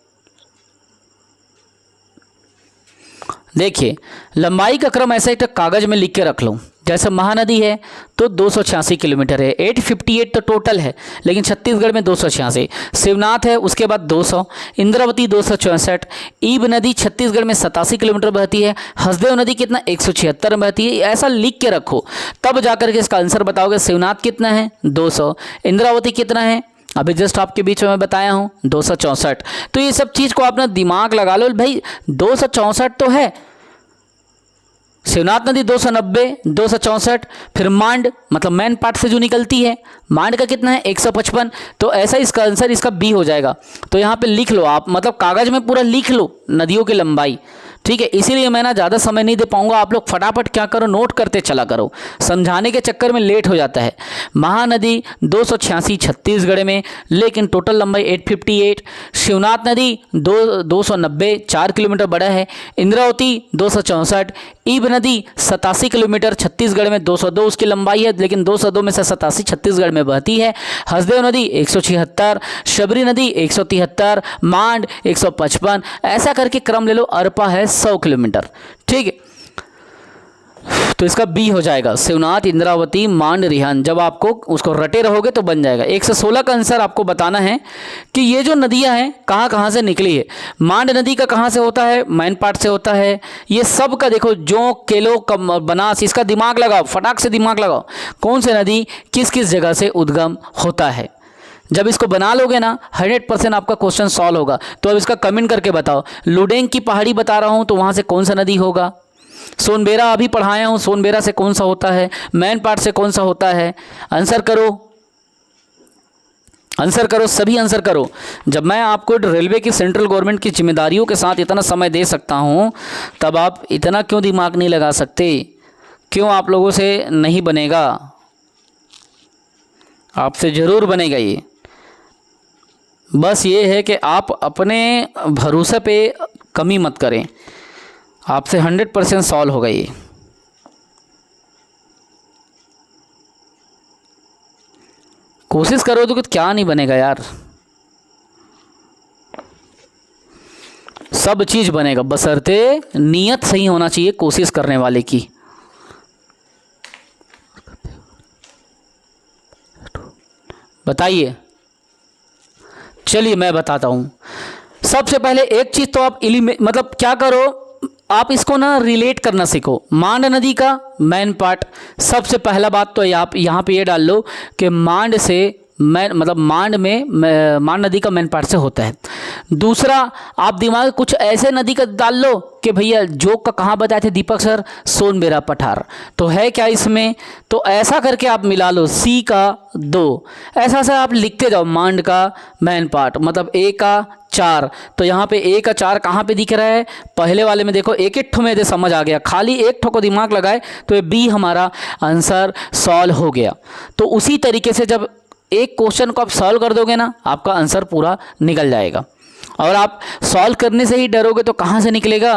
देखिए, लंबाई का क्रम ऐसा एक कागज में लिख के रख लो। जैसे महानदी है तो 286 किलोमीटर है, 858 तो टोटल है, लेकिन छत्तीसगढ़ में 286। शिवनाथ है, उसके बाद 200, इंद्रावती 264, ईब नदी छत्तीसगढ़ में 87 किलोमीटर बहती है, हसदेव नदी कितना 176 में बहती है। ऐसा लिख के रखो, तब जाकर के इसका आंसर बताओगे। शिवनाथ कितना है? 200। इंद्रावती कितना है? अभी जस्ट आपके बीच में मैं बताया हूँ 264। तो ये सब चीज़ को अपना दिमाग लगा लो भाई, 264 तो है। शिवनाथ नदी 290, 264, फिर मांड मतलब मैन पार्ट से जो निकलती है, मांड का कितना है? 155। तो ऐसा इसका आंसर इसका बी हो जाएगा। तो यहाँ पे लिख लो आप, मतलब कागज में पूरा लिख लो नदियों की लंबाई। ठीक है। इसीलिए मैं ना ज़्यादा समय नहीं दे पाऊंगा, आप लोग फटाफट क्या करो, नोट करते चला करो, समझाने के चक्कर में लेट हो जाता है। महानदी 286 छत्तीसगढ़ में, लेकिन टोटल लंबाई 858। शिवनाथ नदी 290 4 किलोमीटर बड़ा है। इंद्रावती 264, ईब नदी 87 किलोमीटर छत्तीसगढ़ में, 202 उसकी लंबाई है, लेकिन 202 में से 87 छत्तीसगढ़ में बहती है। हसदेव नदी 176, शबरी नदी 173, मांड 155। ऐसा करके क्रम ले लो। अरपा है 100 किलोमीटर। ठीक है। तो इसका बी हो जाएगा, शिवनाथ, इंद्रावती, मांड, रिहान। जब आपको उसको रटे रहोगे तो बन जाएगा। 116 का आंसर आपको बताना है कि ये जो नदियां हैं कहाँ से निकली है। मांड नदी का कहाँ से होता है? मैन पार्ट से होता है। ये सब का देखो, जो केलो बनास, इसका दिमाग लगाओ, फटाक से दिमाग लगाओ, कौन सी नदी किस किस जगह से उद्गम होता है। जब इसको बना लोगे ना 100% आपका क्वेश्चन सॉल्व होगा। तो अब इसका कमेंट करके बताओ। लुडेंग की पहाड़ी बता रहा हूँ तो वहाँ से कौन सा नदी होगा? सोनबेरा अभी पढ़ाया हूँ, सोनबेरा से कौन सा होता है? मैन पार्ट से कौन सा होता है? आंसर करो, आंसर करो, सभी आंसर करो। जब मैं आपको रेलवे की सेंट्रल गवर्नमेंट की जिम्मेदारियों के साथ इतना समय दे सकता हूँ, तब आप इतना क्यों दिमाग नहीं लगा सकते? क्यों आप लोगों से नहीं बनेगा? आपसे ज़रूर बनेगा ये। बस ये है कि आप अपने भरोसे पे कमी मत करें, आपसे 100% सॉल्व होगा ये। कोशिश करो तो क्या नहीं बनेगा यार, सब चीज़ बनेगा, बशर्ते नीयत सही होना चाहिए कोशिश करने वाले की। बताइए, चलिए मैं बताता हूँ। सबसे पहले एक चीज़ तो आप मतलब क्या करो, आप इसको ना रिलेट करना सीखो। मांड नदी का मेन पार्ट, सबसे पहला बात तो आप यहाँ पे ये डाल लो कि मांड से मतलब मांड में मांड नदी का मेन पार्ट से होता है। दूसरा, आप दिमाग में कुछ ऐसे नदी का डाल लो कि भैया जोक का कहाँ बताए थे दीपक सर, सोनबेरा पठार, तो है क्या इसमें, तो ऐसा करके आप मिला लो सी का 2, ऐसा ऐसा आप लिखते जाओ। मांड का मेन पार्ट मतलब ए का 4, तो यहाँ पे ए का 4 कहाँ पे दिख रहा है, पहले वाले में देखो, एक एक ठो में समझ आ गया, खाली एक ठो को दिमाग लगाए तो ये बी हमारा आंसर सॉल्व हो गया। तो उसी तरीके से जब एक क्वेश्चन को आप सॉल्व कर दोगे ना, आपका आंसर पूरा निकल जाएगा। और आप सॉल्व करने से ही डरोगे तो कहाँ से निकलेगा।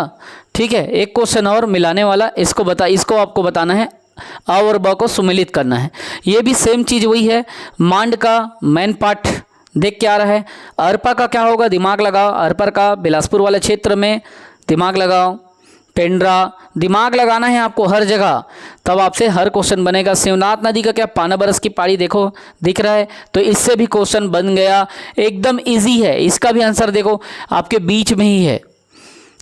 ठीक है, एक क्वेश्चन और मिलाने वाला, इसको आपको बताना है, अ और ब को सुमिलित करना है। ये भी सेम चीज़ वही है। मांड का मेन पार्ट देख के आ रहा है, अरपा का क्या होगा, दिमाग लगाओ, अरपर का बिलासपुर वाले क्षेत्र में, दिमाग लगाओ। पेंड्रा, दिमाग लगाना है आपको हर जगह, तब आपसे हर क्वेश्चन बनेगा। शिवनाथ नदी का क्या, पाना बरस की पहाड़ी देखो दिख रहा है, तो इससे भी क्वेश्चन बन गया, एकदम इजी है। इसका भी आंसर देखो आपके बीच में ही है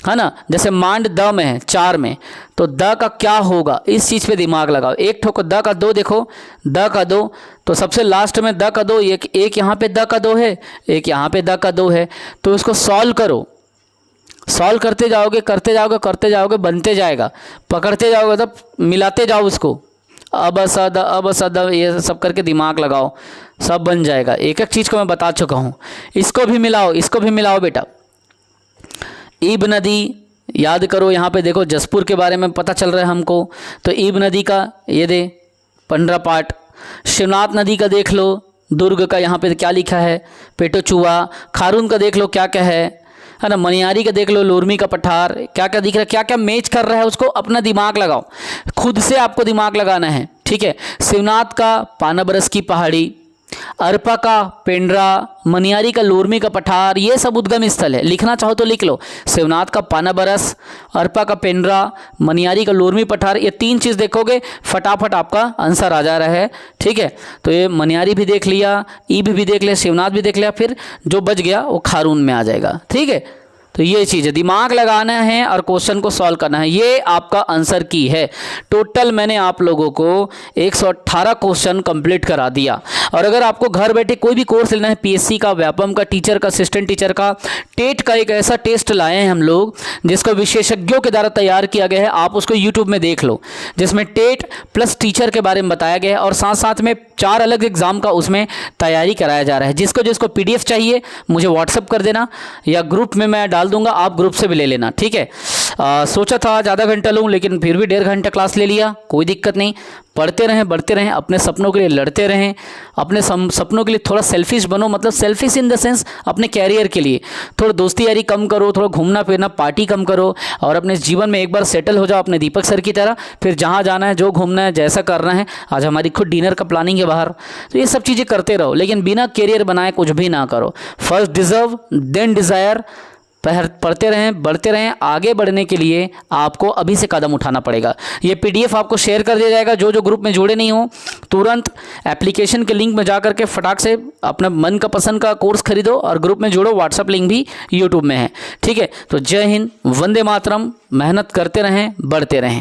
ना, जैसे मांड द में है 4 में, तो द का क्या होगा, इस चीज़ पे दिमाग लगाओ। एक ठोको द का 2 देखो, द का 2, तो सबसे लास्ट में द का 2, एक यहाँ पे द का 2 है, एक यहाँ पे द का 2 है, तो इसको सॉल्व करो। सॉल्व करते जाओगे करते जाओगे करते जाओगे, बनते जाएगा, पकड़ते जाओगे तब मिलाते जाओ उसको, अब सद ये सब करके दिमाग लगाओ, सब बन जाएगा। एक एक चीज़ को मैं बता चुका हूँ। इसको भी मिलाओ, इसको भी मिलाओ बेटा। ईब नदी याद करो, यहाँ पे देखो जसपुर के बारे में पता चल रहा है हमको, तो ईब नदी का ये दे 15 पार्ट। शिवनाथ नदी का देख लो, दुर्ग का यहाँ पे क्या लिखा है, पेटो चुआ। खारून का देख लो क्या क्या है ना। मनियारी का देख लो, लोरमी का पठार, क्या क्या दिख रहा है, क्या क्या मैच कर रहा है, उसको अपना दिमाग लगाओ, खुद से आपको दिमाग लगाना है। ठीक है, शिवनाथ का पाना बरस की पहाड़ी, अरपा का पेंड्रा, मनियारी का लोरमी का पठार, ये सब उद्गम स्थल है। लिखना चाहो तो लिख लो, शिवनाथ का पाना बरस, अरपा का पेंड्रा, मनियारी का लोरमी पठार, ये 3 चीज़ देखोगे फटाफट आपका आंसर आ जा रहा है। ठीक है, तो ये मनियारी भी देख लिया, ईब भी देख लिया, शिवनाथ भी देख लिया, फिर जो बच गया वो खारून में आ जाएगा। ठीक है, तो ये चीज़ है, दिमाग लगाना है और क्वेश्चन को सॉल्व करना है, ये आपका आंसर की है। टोटल मैंने आप लोगों को 118 क्वेश्चन कंप्लीट करा दिया। और अगर आपको घर बैठे कोई भी कोर्स लेना है, पीएससी का, व्यापम का, टीचर का, असिस्टेंट टीचर का, टेट का एक ऐसा टेस्ट लाए हैं हम लोग जिसको विशेषज्ञों के द्वारा तैयार किया गया है, आप उसको यूट्यूब में देख लो, जिसमें टेट प्लस टीचर के बारे में बताया गया है और साथ साथ में 4 अलग एग्जाम का उसमें तैयारी कराया जा रहा है। जिसको PDF चाहिए मुझे व्हाट्सअप कर देना या ग्रुप में मैं डाल दूंगा, आप ग्रुप से भी ले लेना। ठीक है, सोचा था आज आधा घंटा लूँ, लेकिन फिर भी 1.5 घंटा क्लास ले लिया, कोई दिक्कत नहीं। पढ़ते रहें, बढ़ते रहें, अपने सपनों के लिए लड़ते रहें, अपने सपनों के लिए थोड़ा सेल्फिश बनो, मतलब सेल्फिश इन द सेंस अपने कैरियर के लिए थोड़ा दोस्ती यारी कम करो, थोड़ा घूमना फिरना पार्टी कम करो, और अपने जीवन में एक बार सेटल हो जाओ अपने दीपक सर की तरह। फिर जहाँ जाना है, जो घूमना है, जैसा करना है, आज हमारी खुद डिनर का प्लानिंग है बाहर, तो ये सब चीज़ें करते रहो, लेकिन बिना कैरियर बनाए कुछ भी ना करो। फर्स्ट डिजर्व देन डिज़ायर, पढ़ते रहें, बढ़ते रहें। आगे बढ़ने के लिए आपको अभी से कदम उठाना पड़ेगा। ये PDF आपको शेयर कर दिया जाएगा, जो ग्रुप में जुड़े नहीं हो तुरंत एप्लीकेशन के लिंक में जा करके फटाक से अपना मन का पसंद का कोर्स खरीदो और ग्रुप में जुड़ो। व्हाट्सअप लिंक भी यूट्यूब में है। ठीक है, तो जय हिंद, वंदे मातरम, मेहनत करते रहें, बढ़ते रहें।